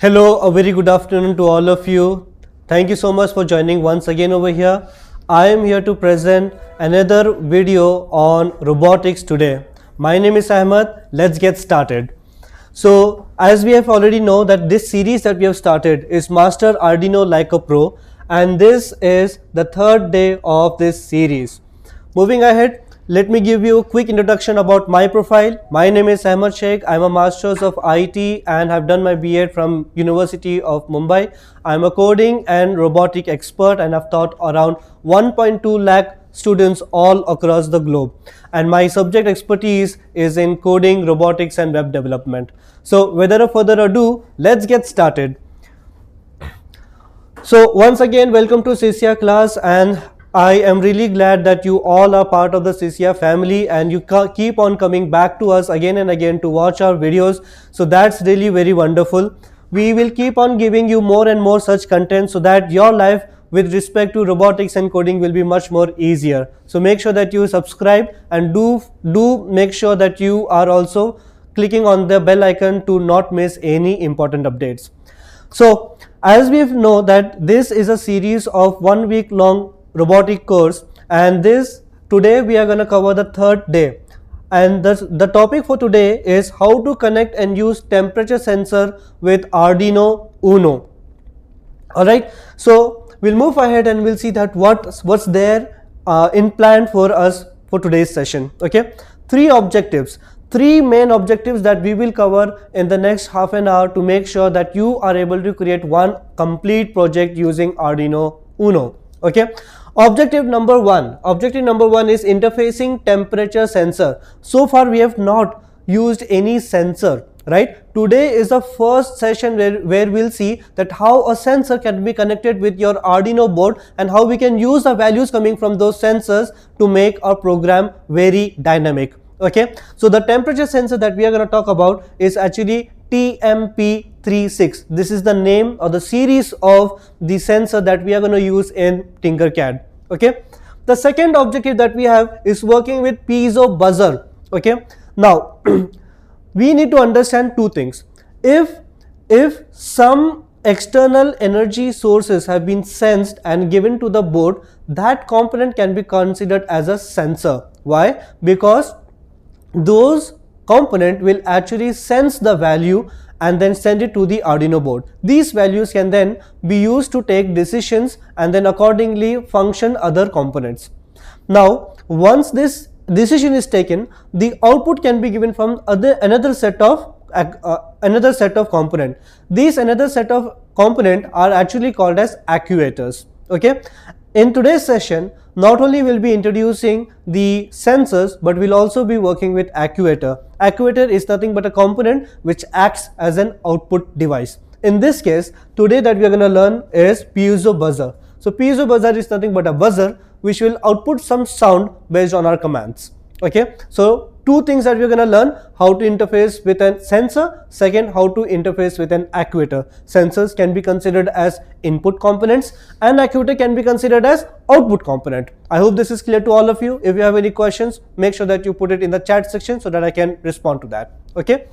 Hello, a very good afternoon to all of you. Thank you so much for joining once again over here. I am here to present another video on robotics today. My name is Ahmed. Let's get started. So, as we have already know that this series that we have started is Master Arduino Like a Pro, and this is the third day of this series. Moving ahead, let me give you a quick introduction about my profile. My name is Ahmed Sir. I'm a Master's of IT and have done my B.Ed from University of Mumbai. I'm a coding and robotic expert and have taught around 1.2 lakh students all across the globe. And my subject expertise is in coding, robotics and web development. So without further ado, let's get started. So once again, welcome to sisyaclass, and I am really glad that you all are part of the Sysya family and you keep on coming back to us again and again to watch our videos. So that's really very wonderful. We will keep on giving you more and more such content so that your life with respect to robotics and coding will be much more easier. So make sure that you subscribe and do make sure that you are also clicking on the bell icon to not miss any important updates. So as we know that this is a series of 1 week long robotic course, and today we are going to cover the third day, and the topic for today is how to connect and use temperature sensor with Arduino Uno. Alright, so we'll move ahead and we'll see that what's there in plan for us for today's session. Okay, three main objectives that we will cover in the next half an hour to make sure that you are able to create one complete project using Arduino Uno. Okay, objective number one is interfacing temperature sensor. So far we have not used any sensor, right? Today is the first session where we'll see that how a sensor can be connected with your Arduino board and how we can use the values coming from those sensors to make our program very dynamic. Okay, so the temperature sensor that we are going to talk about is actually TMP36. This is the name or the series of the sensor that we are going to use in Tinkercad. Okay, the second objective that we have is working with piezo buzzer. Okay, now we need to understand two things. If some external energy sources have been sensed and given to the board, that component can be considered as a sensor. Why? Because those component will actually sense the value and then send it to the Arduino board. These values can then be used to take decisions and then accordingly function other components. Now once this decision is taken, the output can be given from another set of component. These another set of component are actually called as actuators. Okay, in today's session not only will be introducing the sensors, but we'll also be working with actuator. Actuator is nothing but a component which acts as an output device. In this case, today that we are going to learn is piezo buzzer. So piezo buzzer is nothing but a buzzer which will output some sound based on our commands. Okay, so two things that we are going to learn: how to interface with a sensor, second how to interface with an actuator. Sensors can be considered as input components and actuator can be considered as output component. I hope this is clear to all of you. If you have any questions, make sure that you put it in the chat section so that I can respond to that. Okay,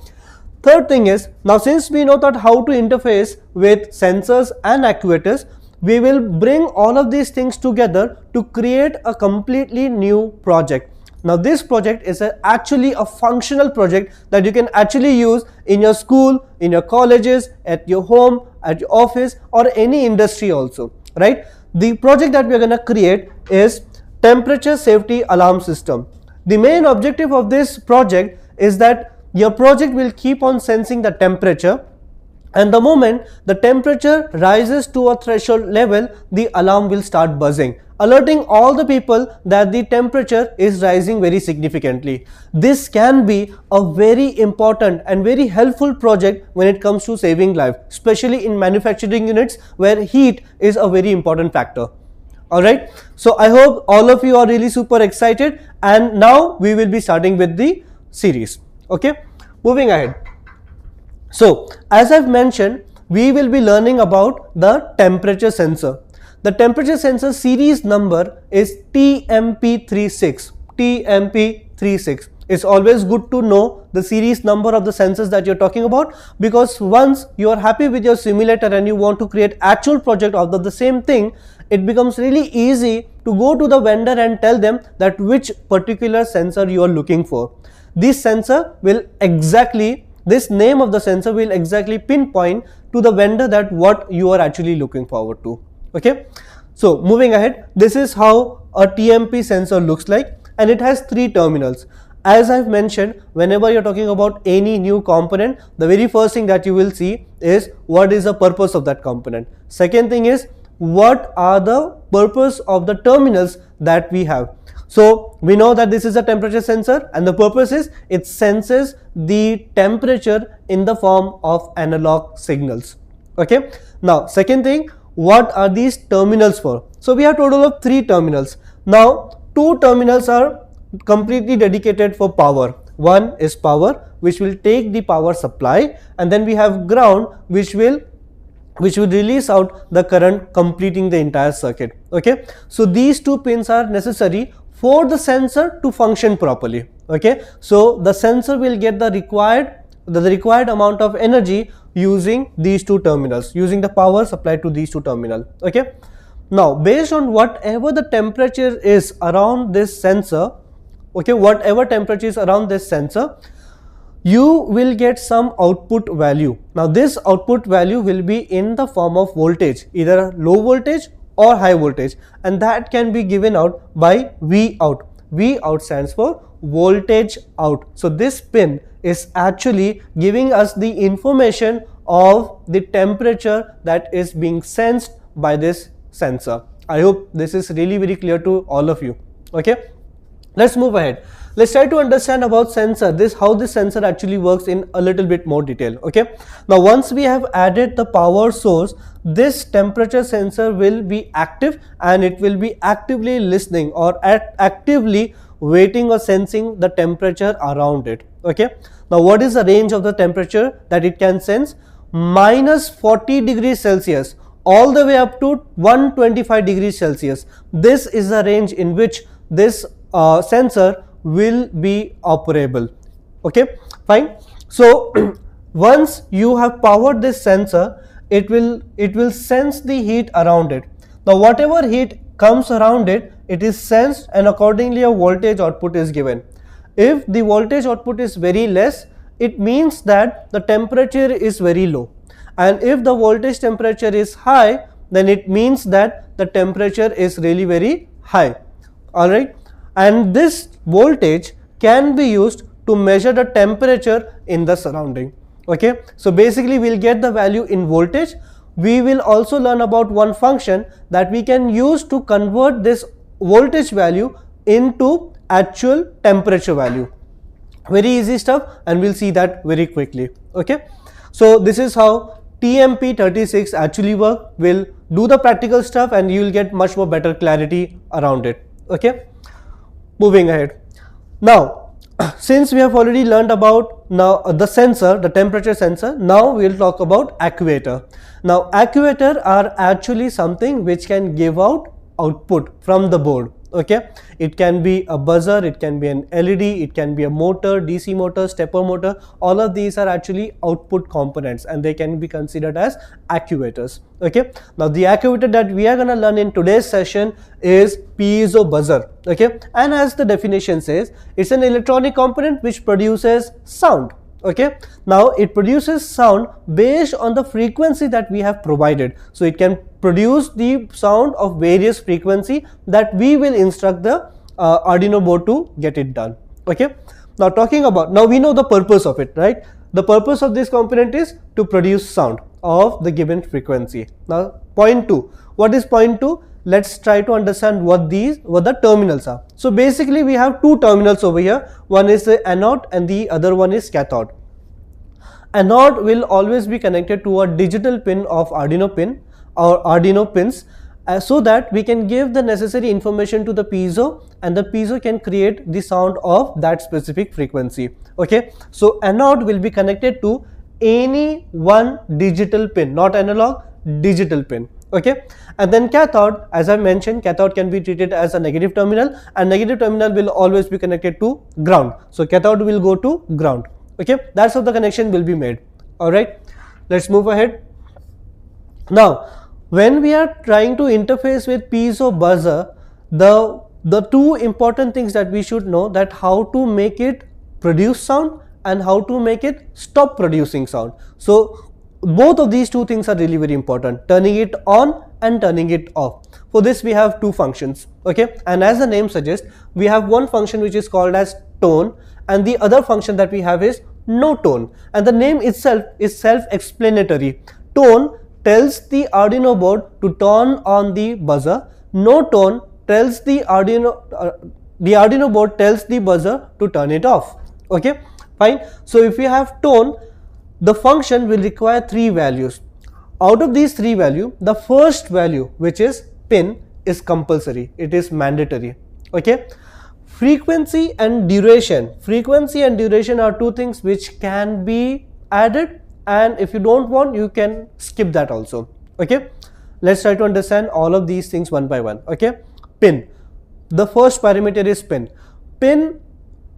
third thing is, now since we know that how to interface with sensors and actuators, we will bring all of these things together to create a completely new project. Now this project is actually a functional project that you can actually use in your school, in your colleges, at your home, at your office or any industry also, right? The project that we are going to create is temperature safety alarm system. The main objective of this project is that your project will keep on sensing the temperature, and the moment the temperature rises to a threshold level, the alarm will start buzzing, alerting all the people that the temperature is rising very significantly. This can be a very important and very helpful project when it comes to saving life, especially in manufacturing units where heat is a very important factor. Alright, so I hope all of you are really super excited, and now we will be starting with the series. Okay, moving ahead. So as I've mentioned, we will be learning about the temperature sensor. The temperature sensor series number is TMP36. It's always good to know the series number of the sensors that you're talking about, because once you are happy with your simulator and you want to create actual project out of the same thing, it becomes really easy to go to the vendor and tell them that which particular sensor you are looking for. This name of the sensor will exactly pinpoint to the vendor that what you are actually looking forward to. Okay, so moving ahead, this is how a TMP sensor looks like, and it has 3 terminals. As I've mentioned, whenever you're talking about any new component, the very first thing that you will see is what is the purpose of that component. Second thing is what are the purpose of the terminals that we have. So we know that this is a temperature sensor, and the purpose is it senses the temperature in the form of analog signals. Okay, now second thing, what are these terminals for? So we have total of 3 terminals. Now 2 terminals are completely dedicated for power. One is power, which will take the power supply, and then we have ground, which will release out the current, completing the entire circuit. Okay, so these 2 pins are necessary for the sensor to function properly. Okay, so the sensor will get the required amount of energy using these 2 terminals, using the power supplied to these 2 terminals. Okay, now based on whatever the temperature is around this sensor, okay, whatever temperature is around this sensor, you will get some output value. Now this output value will be in the form of voltage, either low voltage or high voltage, and that can be given out by V out. V out stands for voltage out. So this pin is actually giving us the information of the temperature that is being sensed by this sensor. I hope this is really very clear to all of you. Okay, let's move ahead. Let's try to understand about sensor, how this sensor actually works in a little bit more detail. Okay, now once we have added the power source, this temperature sensor will be active, and it will be actively listening or actively waiting or sensing the temperature around it. Okay, now what is the range of the temperature that it can sense? Minus 40 degrees Celsius all the way up to 125 degrees Celsius. This is the range in which this sensor will be operable. Okay, fine. So once you have powered this sensor, it will sense the heat around it. Now whatever heat comes around it, it is sensed, and accordingly a voltage output is given. If the voltage output is very less, it means that the temperature is very low, and if the voltage temperature is high, then it means that the temperature is really very high. All right, and this voltage can be used to measure the temperature in the surrounding. Okay, so basically we'll get the value in voltage. We will also learn about one function that we can use to convert this voltage value into actual temperature value. Very easy stuff, and we'll see that very quickly. Okay, so this is how TMP36 actually work. We'll do the practical stuff, and you will get much more better clarity around it. Okay, moving ahead. Now since we have already learned about the sensor, the temperature sensor, now we'll talk about actuator. Now actuator are actually something which can give out output from the board. Okay, it can be a buzzer, it can be an LED, it can be a motor, DC motor, stepper motor. All of these are actually output components, and they can be considered as actuators. Okay, now the actuator that we are going to learn in today's session is piezo buzzer. Okay, and as the definition says, it's an electronic component which produces sound. Okay, now it produces sound based on the frequency that we have provided. So it can produce the sound of various frequency that we will instruct the Arduino board to get it done. Okay, now now we know the purpose of it, right? The purpose of this component is to produce sound of the given frequency. Now point 2, what is point 2? Let's try to understand what the terminals are. So basically we have 2 terminals over here. One is the anode and the other one is cathode. Anode will always be connected to a digital pin of Arduino pin or Arduino pins, so that we can give the necessary information to the piezo, and the piezo can create the sound of that specific frequency. Okay, so anode will be connected to any one digital pin, not analog, digital pin. Okay, and then cathode, as I mentioned, cathode can be treated as a negative terminal, and negative terminal will always be connected to ground. So cathode will go to ground. Okay, that's how the connection will be made. All right, let's move ahead. Now, when we are trying to interface with piezo buzzer, the two important things that we should know, that how to make it produce sound and how to make it stop producing sound. So both of these two things are really very important, turning it on and turning it off. For this we have two functions. Okay, and as the name suggests, we have one function which is called as tone, and the other function that we have is no tone, and the name itself is self-explanatory. Tone tells the Arduino board to turn on the buzzer. No tone tells the Arduino board tells the buzzer to turn it off. Okay, fine. So if we have tone, the function will require three values. Out of these three values, the first value, which is pin, is compulsory. It is mandatory. Okay. Frequency and duration. Frequency and duration are two things which can be added, and if you don't want, you can skip that also. Okay, let's try to understand all of these things one by one. Okay, pin. The first parameter is pin. Pin,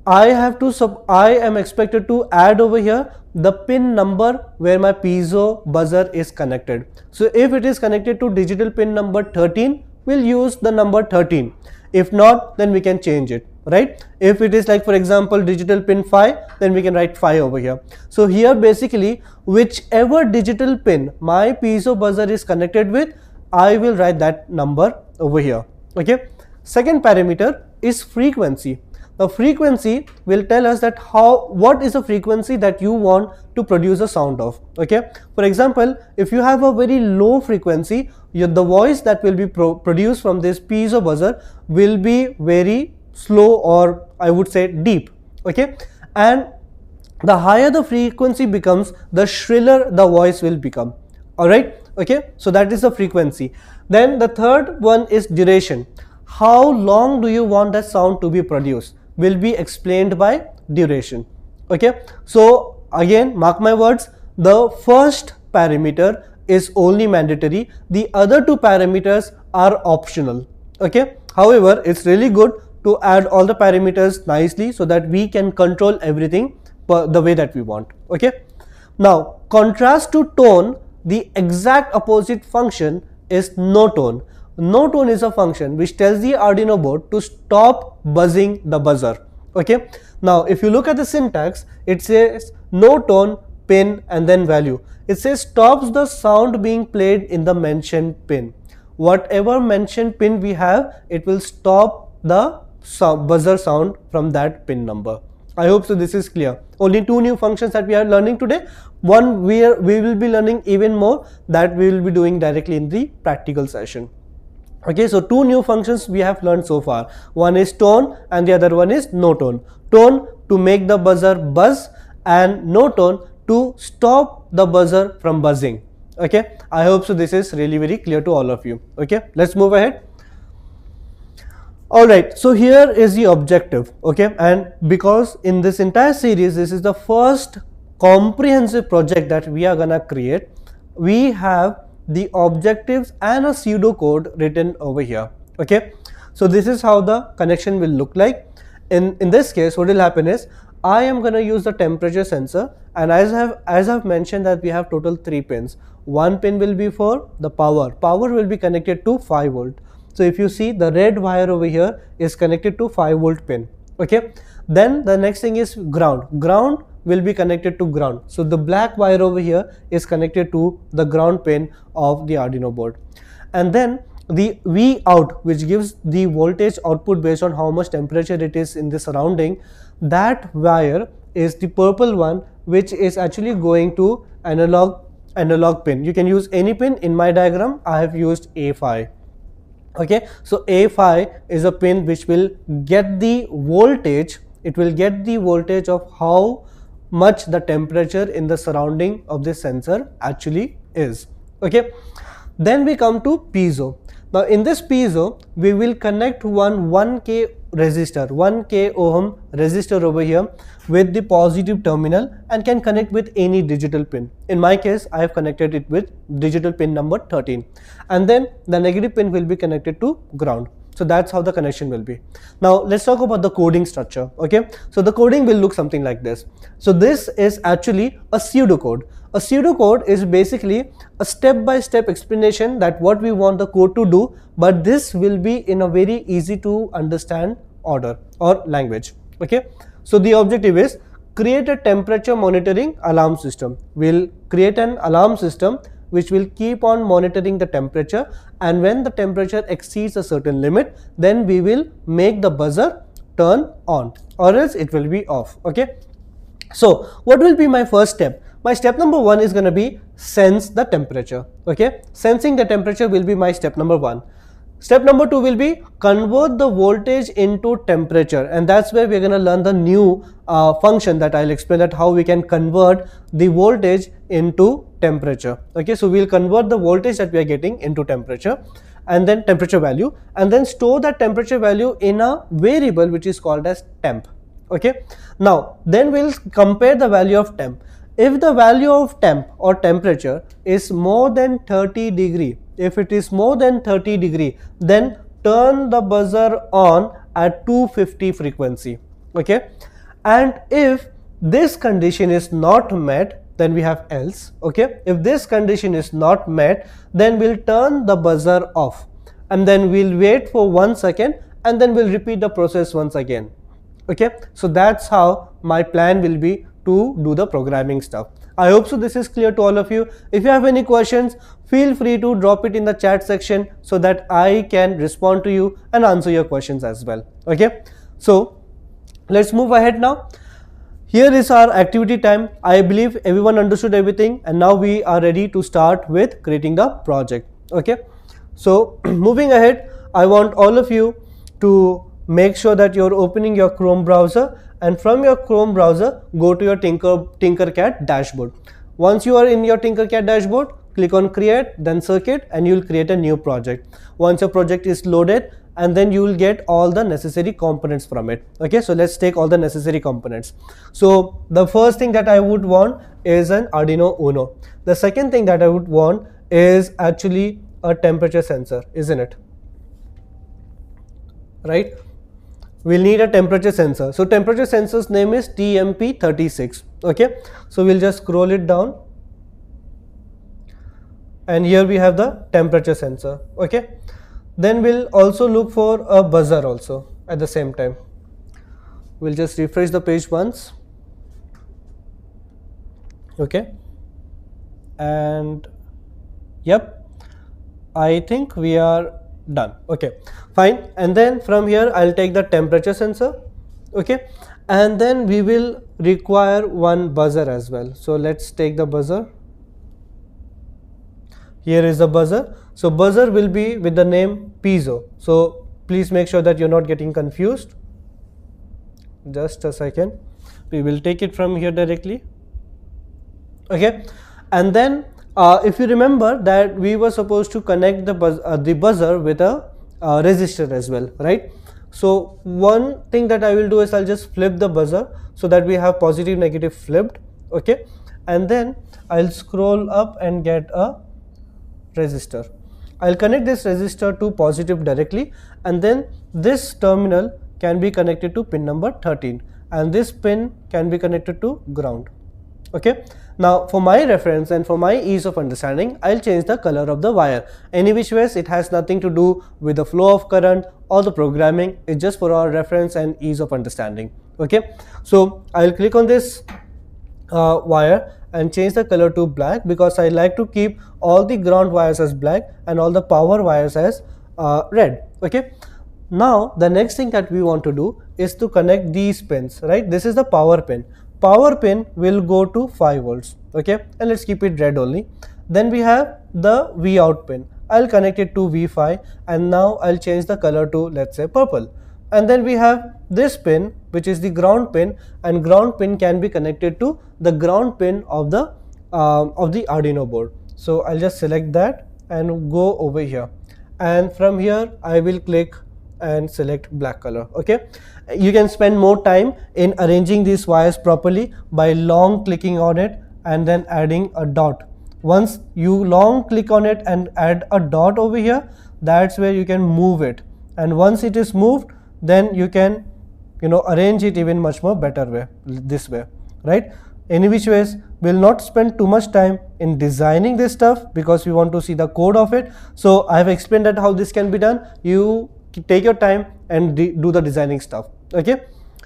I am expected to add over here the pin number where my piezo buzzer is connected. So if it is connected to digital pin number 13, we'll use the number 13. If not, then we can change it, right? If it is like, for example, digital pin 5, then we can write 5 over here. So here basically, whichever digital pin my piezo buzzer is connected with, I will write that number over here. Okay. Second parameter is frequency. The frequency will tell us that what is the frequency that you want to produce a sound of. Okay, for example, if you have a very low frequency, the voice that will be produced from this piezo buzzer will be very slow, or I would say deep. Okay, and the higher the frequency becomes, the shriller the voice will become. All right. Okay, so that is the frequency. Then the third one is duration. How long do you want that sound to be produced will be explained by duration. Okay, so again, mark my words, the first parameter is only mandatory, the other two parameters are optional. Okay, however, it's really good to add all the parameters nicely so that we can control everything the way that we want. Okay, now contrast to tone, the exact opposite function is no tone. No tone is a function which tells the Arduino board to stop buzzing the buzzer. Okay, now if you look at the syntax, it says no tone, pin, and then value. It says stops the sound being played in the mentioned pin. Whatever mentioned pin we have, it will stop the buzzer sound from that pin number. I hope so this is clear. Only two new functions that we are learning today. One we will be learning even more, that we will be doing directly in the practical session. Okay, so two new functions we have learned so far. One is tone and the other one is no tone. Tone to make the buzzer buzz, and no tone to stop the buzzer from buzzing. Okay, I hope so this is really very clear to all of you. Okay, let's move ahead. Alright, so here is the objective. Okay, and because in this entire series, this is the first comprehensive project that we are gonna create, we have the objectives and a pseudo code written over here. Okay, so this is how the connection will look like. In this case, what will happen is, I am going to use the temperature sensor, and as I've mentioned that we have total 3 pins. One pin will be for the power. Power will be connected to 5 volt. So if you see, the red wire over here is connected to 5 volt pin. Okay, then the next thing is ground. Ground will be connected to ground. So the black wire over here is connected to the ground pin of the Arduino board. And then the V out, which gives the voltage output based on how much temperature it is in the surrounding, that wire is the purple one, which is actually going to analog pin. You can use any pin. In my diagram, I have used A5. Okay, so A5 is a pin which will get the voltage. It will get the voltage of how much the temperature in the surrounding of this sensor actually is. Okay, then we come to piezo. Now in this piezo, we will connect one 1K resistor, 1k ohm resistor over here with the positive terminal and can connect with any digital pin. In my case, I have connected it with digital pin number 13, and then the negative pin will be connected to ground. So that's how the connection will be. Now let's talk about the coding structure. Okay, so the coding will look something like this. So this is actually a pseudocode. A pseudocode is basically a step-by-step explanation that what we want the code to do, but this will be in a very easy to understand order or language. Okay, so the objective is create a temperature monitoring alarm system. We'll create an alarm system which will keep on monitoring the temperature, and when the temperature exceeds a certain limit, then we will make the buzzer turn on or else it will be off. Okay, so what will be my first step? My step number 1 is going to be sense the temperature. Okay, sensing the temperature will be my step number 1. Step number 2 will be convert the voltage into temperature, and that's where we're going to learn the new function that I'll explain, that how we can convert the voltage into temperature. Okay, so we'll convert the voltage that we are getting into temperature, and then temperature value, and then store that temperature value in a variable which is called as temp. Okay, now then we'll compare the value of temp. If the value of temp or temperature is more than 30 degree, if it is more than 30 degree, then turn the buzzer on at 250 frequency. Okay, and if this condition is not met, then we have else. Okay, if this condition is not met, then we'll turn the buzzer off, and then we'll wait for 1 second, and then we'll repeat the process once again. Okay, so that's how my plan will be to do the programming stuff. I hope so this is clear to all of you. If you have any questions, feel free to drop it in the chat section so that I can respond to you and answer your questions as well. Okay, so let's move ahead now. Here is our activity time. I believe everyone understood everything, and now we are ready to start with creating the project. Okay, so moving ahead, I want all of you to make sure that you're opening your Chrome browser, and from your Chrome browser go to your Tinkercad dashboard. Once you are in your Tinkercad dashboard, click on create, then circuit, and you will create a new project. Once your project is loaded, and then you will get all the necessary components from it. Okay, so let's take all the necessary components. So the first thing that I would want is an Arduino Uno. The second thing that I would want is actually a temperature sensor, isn't it? Right? We'll need a temperature sensor. So temperature sensor's name is TMP36. Okay, so we'll just scroll it down, and here we have the temperature sensor. Okay, then we'll also look for a buzzer also at the same time. We'll just refresh the page once. Okay, and yep, I think we are done. Okay, fine. And then from here I'll take the temperature sensor. Okay, and then we will require one buzzer as well. So let's take the buzzer. Here is the buzzer. So buzzer will be with the name piezo. So please make sure that you're not getting confused. Just a second. We will take it from here directly. Okay, and then if you remember that we were supposed to connect the buzzer with a resistor as well, right? So one thing that I will do is I'll just flip the buzzer so that we have positive negative flipped. Okay, and then I'll scroll up and get a resistor. I'll connect this resistor to positive directly, and then this terminal can be connected to pin number 13, and this pin can be connected to ground. Okay, now for my reference and for my ease of understanding, I'll change the color of the wire. Any which ways, it has nothing to do with the flow of current or the programming. It's just for our reference and ease of understanding. Okay, so I'll click on this wire and change the color to black, because I like to keep all the ground wires as black and all the power wires as red. Okay, now the next thing that we want to do is to connect these pins, right? This is the power pin. Power pin will go to 5 volts. Okay, and let's keep it red only. Then we have the V out pin. I'll connect it to V5, and now I'll change the color to, let's say, purple. And then we have this pin, which is the ground pin, and ground pin can be connected to the ground pin of the Arduino board. So I'll just select that and go over here, and from here I will click and select black color. Okay, you can spend more time in arranging these wires properly by long clicking on it and then adding a dot. Once you long click on it and add a dot over here, that's where you can move it, and once it is moved, then you can arrange it even much more better way, this way, right? Any which ways, we'll not spend too much time in designing this stuff because we want to see the code of it. So I have explained that how this can be done. You take your time and do the designing stuff. Okay,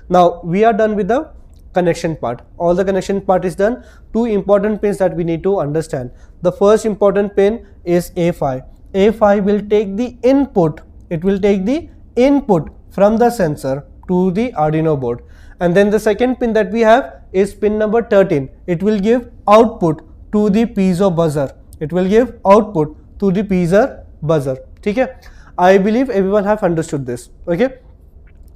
now we are done with the connection part. All the connection part is done. Two important pins that we need to understand. The first important pin is A5. A5 will take the input, it will take the input from the sensor to the Arduino board, and then the second pin that we have is pin number 13. It will give output to the piezo buzzer. It will give output to the piezo buzzer. Okay, I believe everyone have understood this. Okay,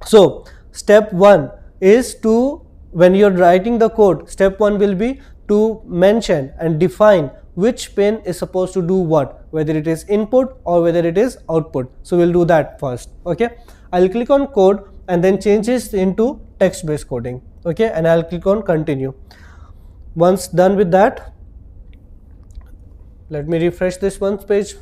so step 1 is to, when you're writing the code, step 1 will be to mention and define which pin is supposed to do what, whether it is input or whether it is output. So we'll do that first. Okay, I'll click on code and then change this into text based coding. Okay, and I'll click on continue. Once done with that, let me refresh this one page.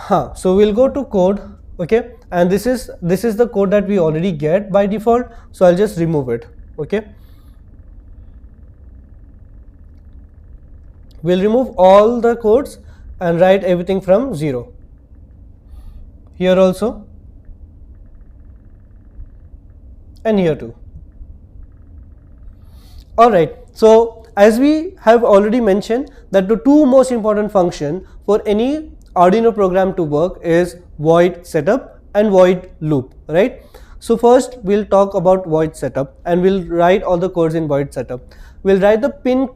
So we'll go to code. Okay, and this is the code that we already get by default, so I'll just remove it. Okay, we'll remove all the codes and write everything from 0 here also, and here too. Alright, so as we have already mentioned that the two most important function for any Arduino program to work is void setup and void loop, right? So first we'll talk about void setup and we'll write all the codes in void setup. We'll write the pin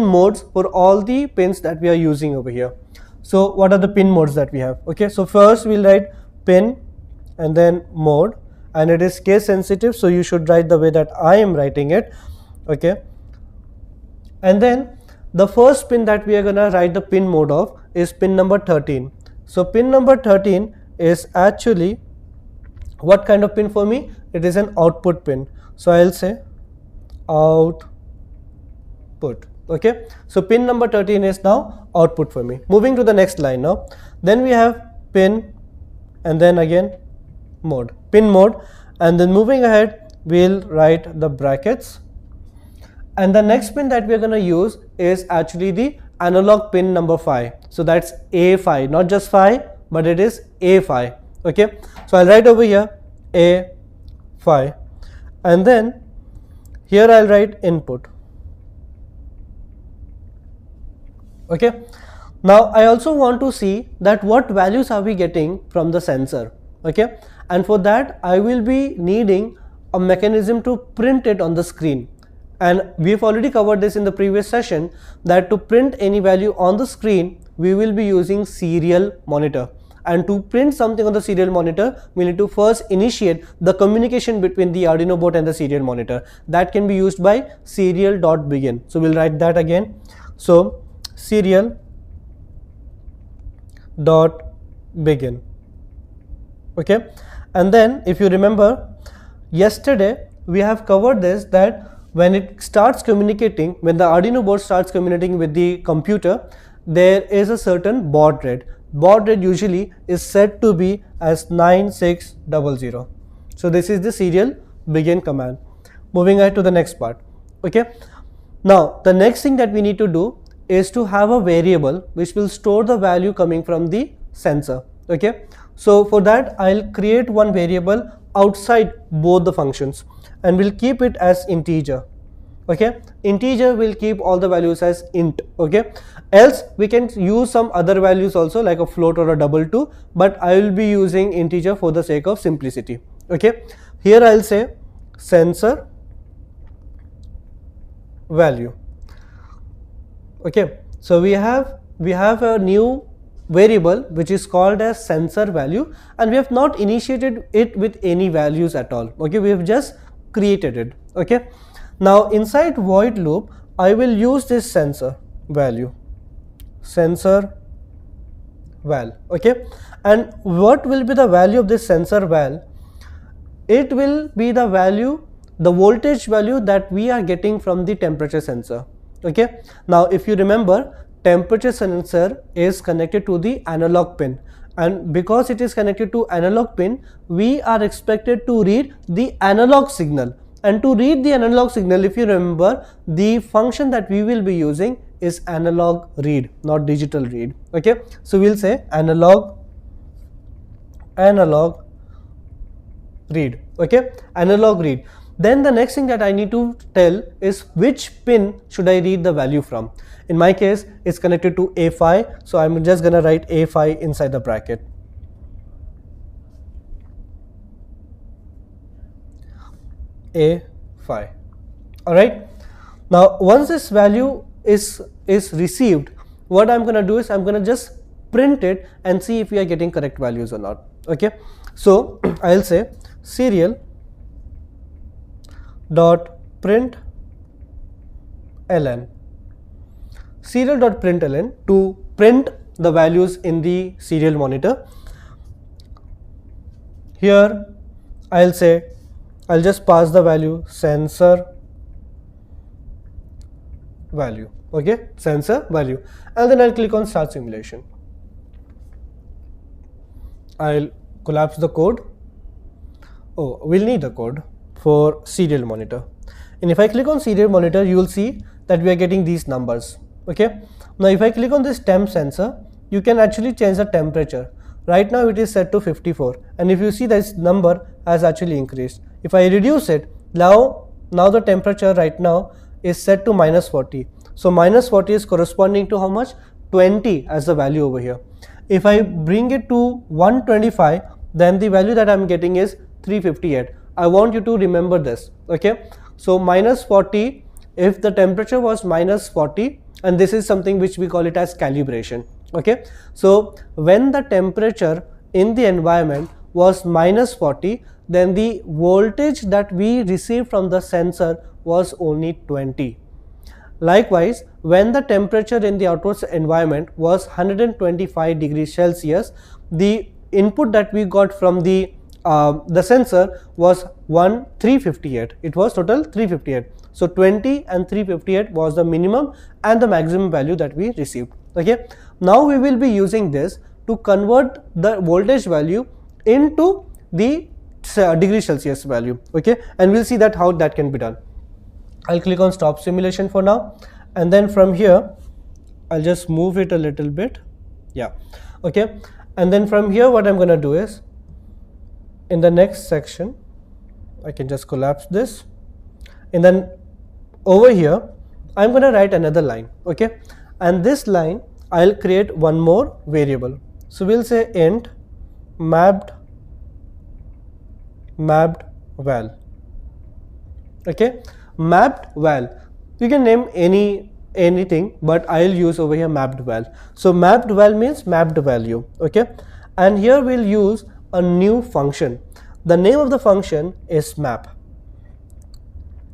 modes for all the pins that we are using over here. So what are the pin modes that we have? Okay, so first we'll write pin and then mode, and it is case sensitive, so you should write the way that I am writing it. Okay, and then the first pin that we are gonna write the pin mode of is pin number 13. So pin number 13 is actually what kind of pin for me? It is an output pin. So I'll say output. Okay, so pin number 13 is now output for me. Moving to the next line now. Then we have pin and then again mode, pin mode, and then moving ahead we'll write the brackets, and the next pin that we're going to use is actually the analog pin number 5. So that's A5, not just 5 but it is A5. Okay, so I'll write over here A5, and then here I'll write input. Okay, now I also want to see that what values are we getting from the sensor. Okay, and for that I will be needing a mechanism to print it on the screen, and we've already covered this in the previous session that to print any value on the screen we will be using serial monitor, and to print something on the serial monitor we need to first initiate the communication between the Arduino board and the serial monitor. That can be used by serial.begin. So we'll write that again. So serial dot begin. Okay, and then if you remember yesterday we have covered this, that when it starts communicating, when the Arduino board starts communicating with the computer, there is a certain baud rate. Baud rate usually is set to be as 9600. So this is the serial begin command. Moving ahead to the next part. Okay, now the next thing that we need to do is to have a variable which will store the value coming from the sensor. Okay, so for that I'll create one variable outside both the functions and we'll keep it as integer. Okay, integer will keep all the values as int. Okay, else we can use some other values also like a float or a double too, but I will be using integer for the sake of simplicity. Okay, here I'll say sensor value. Okay, so we have a new variable which is called as sensor value, and we have not initiated it with any values at all. Okay, we have just created it. Okay, now inside void loop I will use this sensor value, sensor val. Okay, and what will be the value of this sensor val? It will be the value, the voltage value that we are getting from the temperature sensor. Okay, now if you remember, temperature sensor is connected to the analog pin, and because it is connected to analog pin, we are expected to read the analog signal. And to read the analog signal, if you remember, the function that we will be using is analog read, not digital read. Okay, so we'll say analog read. Okay, analog read. Then the next thing that I need to tell is which pin should I read the value from. In my case, it's connected to A5, so I'm just gonna write A5 inside the bracket. A5. All right, now once this value is received, what I'm gonna do is I'm gonna just print it and see if we are getting correct values or not. Okay, so I'll say serial dot print ln, serial dot print ln, to print the values in the serial monitor. Here I'll say, I'll just pass the value sensor value. Okay, sensor value, and then I'll click on start simulation. I'll collapse the code. Oh, we'll need the code for serial monitor, and if I click on serial monitor, you will see that we are getting these numbers. Okay, now if I click on this temp sensor, you can actually change the temperature. Right now it is set to 54, and if you see, this number has actually increased. If I reduce it, now the temperature right now is set to -40. So -40 is corresponding to how much? 20 as the value over here. If I bring it to 125, then the value that I'm getting is 358. I want you to remember this. Okay, so -40, if the temperature was -40, and this is something which we call it as calibration. Okay, so when the temperature in the environment was -40, then the voltage that we received from the sensor was only 20. Likewise, when the temperature in the outdoor environment was 125 degrees Celsius, the input that we got from the sensor was 358. It was total 358. So 20 and 358 was the minimum and the maximum value that we received. Okay, now we will be using this to convert the voltage value into the degree Celsius value. Okay, and we'll see that how that can be done. I'll click on stop simulation for now, and then from here I'll just move it a little bit. Yeah, okay, and then from here what I'm gonna do is, in the next section I can just collapse this, and then over here I'm gonna write another line. Okay, and this line I'll create one more variable. So we'll say int mapped val. Okay, mapped val, you can name anything, but I'll use over here mapped val. So mapped val means mapped value. Okay, and here we'll use a new function. The name of the function is map.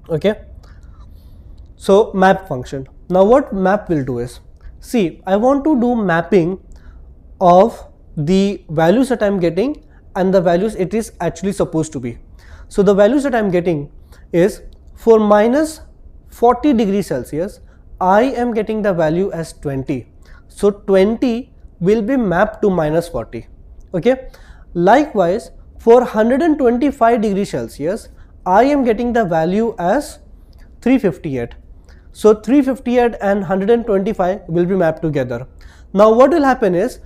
Okay, so map function. Now what map will do is, see, I want to do mapping of the values that I'm getting and the values it is actually supposed to be. So the values that I'm getting is, for -40 degrees Celsius, I am getting the value as 20. So 20 will be mapped to -40. Okay, likewise for 125 degrees Celsius, I am getting the value as 358. So 358 and 125 will be mapped together. Now what will happen is,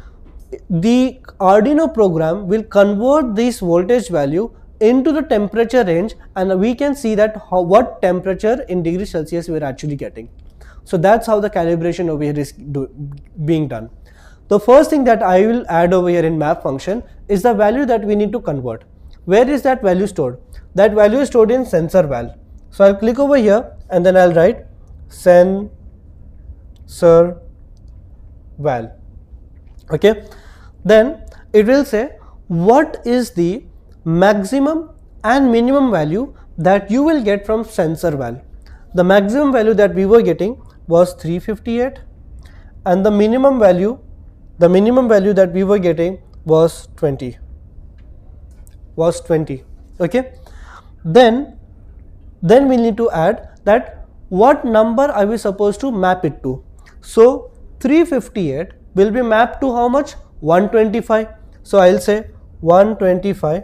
the Arduino program will convert this voltage value into the temperature range, and we can see that what temperature in degrees Celsius we are actually getting. So that's how the calibration over here is being done. The first thing that I will add over here in map function is the value that we need to convert. Where is that value stored? That value is stored in sensor val. So I'll click over here and then I'll write sensor val. Okay, then it will say what is the maximum and minimum value that you will get from sensor val. The maximum value that we were getting was 358 and the minimum value the minimum value that we were getting was 20. Okay, then we need to add that what number are we supposed to map it to. So 358 will be mapped to how much? 125. So I'll say 125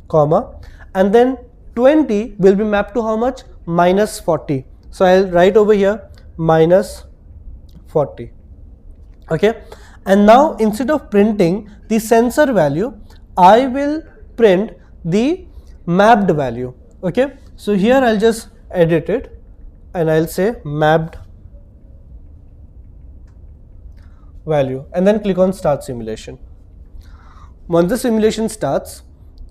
comma, and then 20 will be mapped to how much? Minus 40. So I'll write over here minus 40. Okay, and now instead of printing the sensor value, I will print the mapped value. Okay, so here I'll just edit it and I'll say mapped value, and then click on start simulation. Once the simulation starts,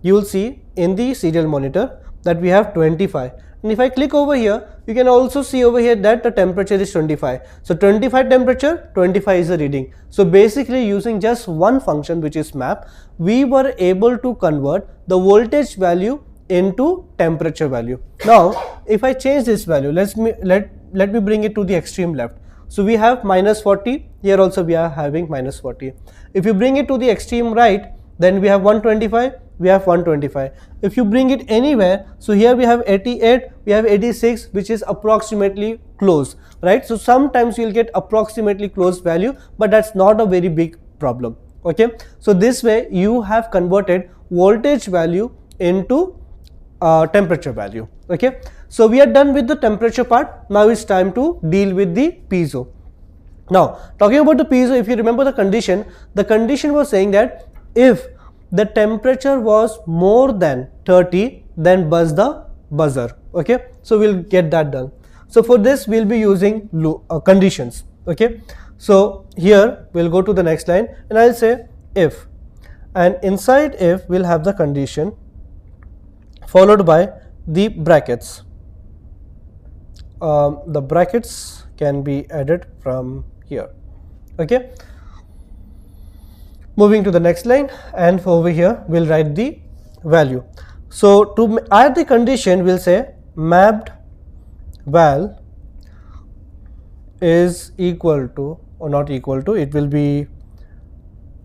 you will see in the serial monitor that we have 25, and if I click over here, you can also see over here that the temperature is 25. So 25 temperature, 25 is the reading. So basically using just one function, which is map, we were able to convert the voltage value into temperature value. Now if I change this value, let me bring it to the extreme left. So we have minus 40, here also we are having minus 40. If you bring it to the extreme right, then we have 125, we have 125. If you bring it anywhere, so here we have 88, we have 86, which is approximately close, right? So sometimes you'll get approximately close value, but that's not a very big problem. Okay, so this way you have converted voltage value into temperature value. Okay, so we are done with the temperature part. Now it's time to deal with the piezo. Now talking about the piezo, if you remember the condition was saying that if the temperature was more than 30, then buzz the buzzer. Okay, so we'll get that done. So for this we'll be using conditions. Okay, so here we'll go to the next line and I'll say if, and inside if we'll have the condition followed by the brackets. The brackets can be added from here. Okay, moving to the next line, and over here we'll write the value. So to add the condition, we'll say mapped val is equal to, or not equal to, it will be,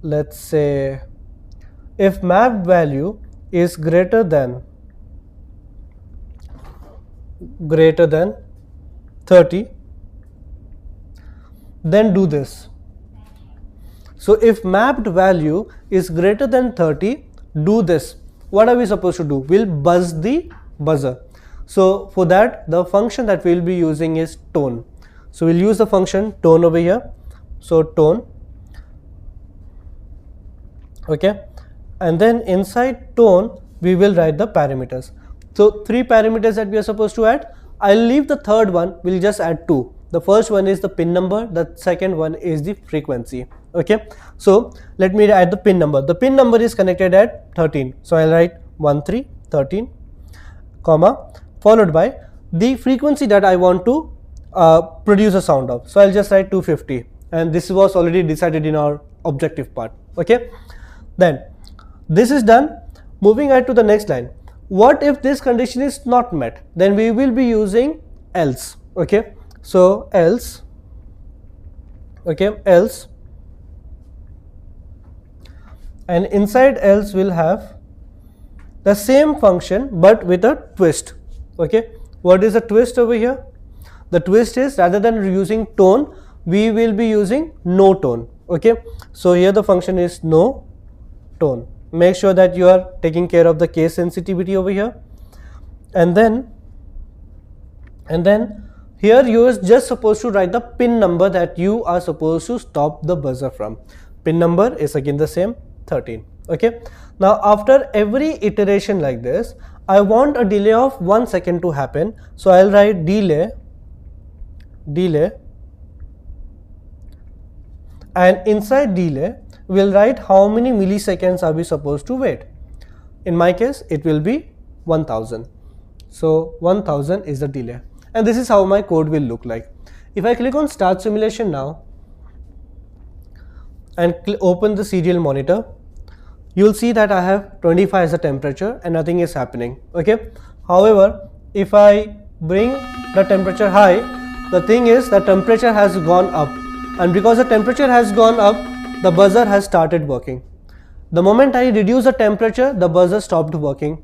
let's say, if mapped value is greater than 30, then do this. So if mapped value is greater than 30, do this. What are we supposed to do? We'll buzz the buzzer. So for that, the function that we'll be using is tone. So we'll use the function tone over here. So tone. Okay, and then inside tone we will write the parameters. So 3 parameters that we are supposed to add. I'll leave the third one, we'll just add 2. The first one is the pin number, the second one is the frequency. Okay, so let me add the pin number. The pin number is connected at 13, so I'll write 1313 comma, followed by the frequency that I want to produce a sound of. So I'll just write 250, and this was already decided in our objective part. Okay, then this is done. Moving ahead to the next line. What if this condition is not met? Then we will be using else. Okay, so else. Okay, else, and inside else we'll have the same function but with a twist. Okay, what is the twist over here? The twist is, rather than using tone, we will be using no tone. Okay, so here the function is no tone. Make sure that you are taking care of the case sensitivity over here, and then here you are just supposed to write the pin number that you are supposed to stop the buzzer from. Pin number is again the same, 13. Okay, now after every iteration like this, I want a delay of 1 second to happen, so I'll write delay, and inside delay we'll write how many milliseconds are we supposed to wait. In my case it will be 1000. So 1000 is the delay, and this is how my code will look like. If I click on start simulation now and open the serial monitor, you'll see that I have 25 as a temperature and nothing is happening. Okay, however, if I bring the temperature high, the thing is the temperature has gone up, and because the temperature has gone up, the buzzer has started working. The moment I reduce the temperature, the buzzer stopped working,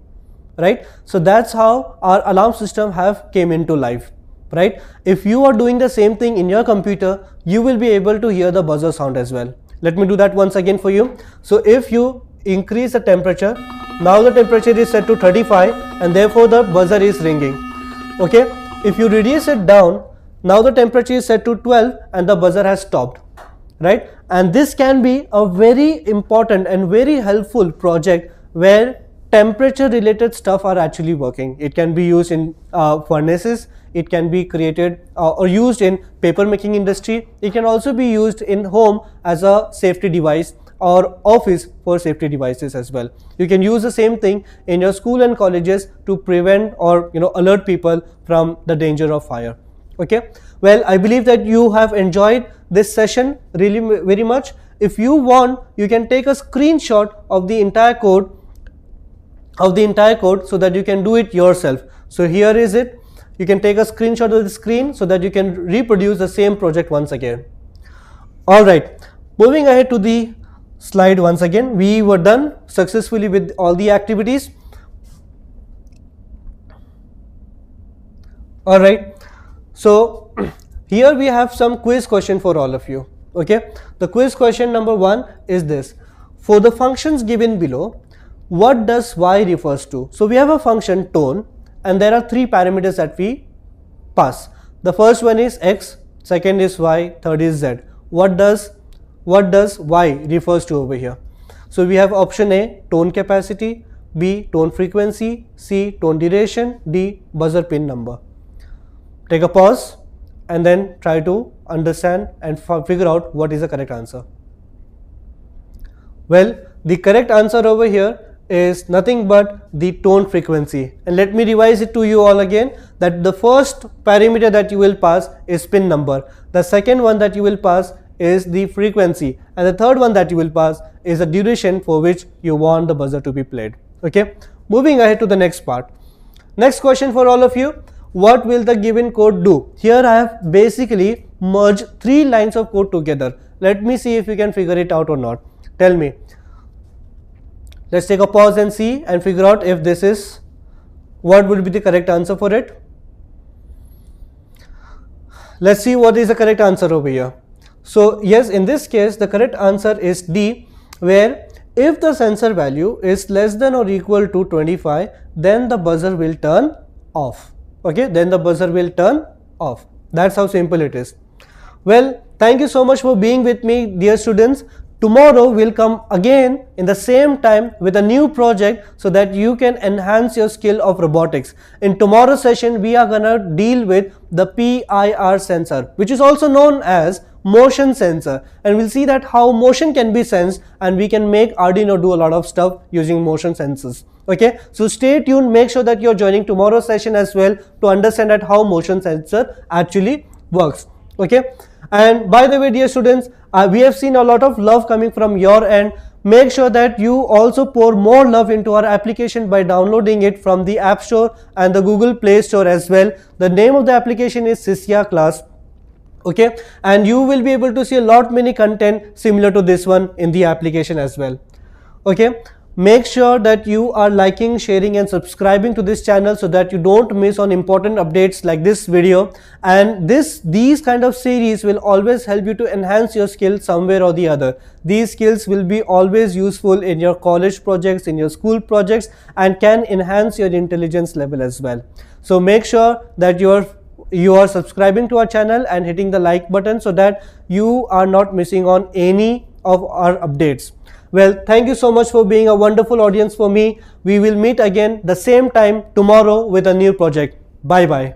right? So that's how our alarm system have came into life, right? If you are doing the same thing in your computer, you will be able to hear the buzzer sound as well. Let me do that once again for you. So if you increase the temperature, now the temperature is set to 35 and therefore the buzzer is ringing. Okay, if you reduce it down, now the temperature is set to 12 and the buzzer has stopped, right? And this can be a very important and very helpful project where temperature related stuff are actually working. It can be used in furnaces, it can be created or used in paper making industry. It can also be used in home as a safety device or office for safety devices as well. You can use the same thing in your school and colleges to prevent or alert people from the danger of fire. Okay, well, I believe that you have enjoyed this session really very much. If you want, you can take a screenshot of the entire code so that you can do it yourself. So here is it. You can take a screenshot of the screen so that you can reproduce the same project once again. All right, moving ahead to the slide once again. We were done successfully with all the activities. All right, so here we have some quiz question for all of you. Okay, the quiz question number 1 is this: for the functions given below, what does y refers to? So we have a function tone and there are 3 parameters that we pass. The first one is x, second is y, third is z. What does y refers to over here? So we have option A, tone capacity, B, tone frequency, C, tone duration, D, buzzer pin number. Take a pause and then try to understand and figure out what is the correct answer. Well, the correct answer over here is nothing but the tone frequency. And let me revise it to you all again, that the first parameter that you will pass is pin number, the second one that you will pass is the frequency, and the third one that you will pass is the duration for which you want the buzzer to be played. Okay, moving ahead to the next part. Next question for all of you: what will the given code do? Here I have basically merged 3 lines of code together. Let me see if you can figure it out or not. Tell me. Let's take a pause and see and figure out if this is what would be the correct answer for it. Let's see what is the correct answer over here. So yes, in this case the correct answer is D, where if the sensor value is less than or equal to 25, then the buzzer will turn off. Okay, then the buzzer will turn off. That's how simple it is. Well, thank you so much for being with me, dear students. Tomorrow we'll come again in the same time with a new project so that you can enhance your skill of robotics. In tomorrow's session, we are gonna deal with the PIR sensor, which is also known as motion sensor, and we'll see that how motion can be sensed and we can make Arduino do a lot of stuff using motion sensors. Okay, so stay tuned, make sure that you're joining tomorrow's session as well to understand that how motion sensor actually works. Okay, and by the way, dear students, we have seen a lot of love coming from your end. Make sure that you also pour more love into our application by downloading it from the App Store and the Google Play Store as well. The name of the application is sisyaclass. Okay, and you will be able to see a lot many content similar to this one in the application as well. Okay, make sure that you are liking, sharing and subscribing to this channel so that you don't miss on important updates like this video, and these kind of series will always help you to enhance your skills somewhere or the other. These skills will be always useful in your college projects, in your school projects, and can enhance your intelligence level as well. So make sure that you are subscribing to our channel and hitting the like button so that you are not missing on any of our updates. Well, thank you so much for being a wonderful audience for me. We will meet again the same time tomorrow with a new project. Bye bye.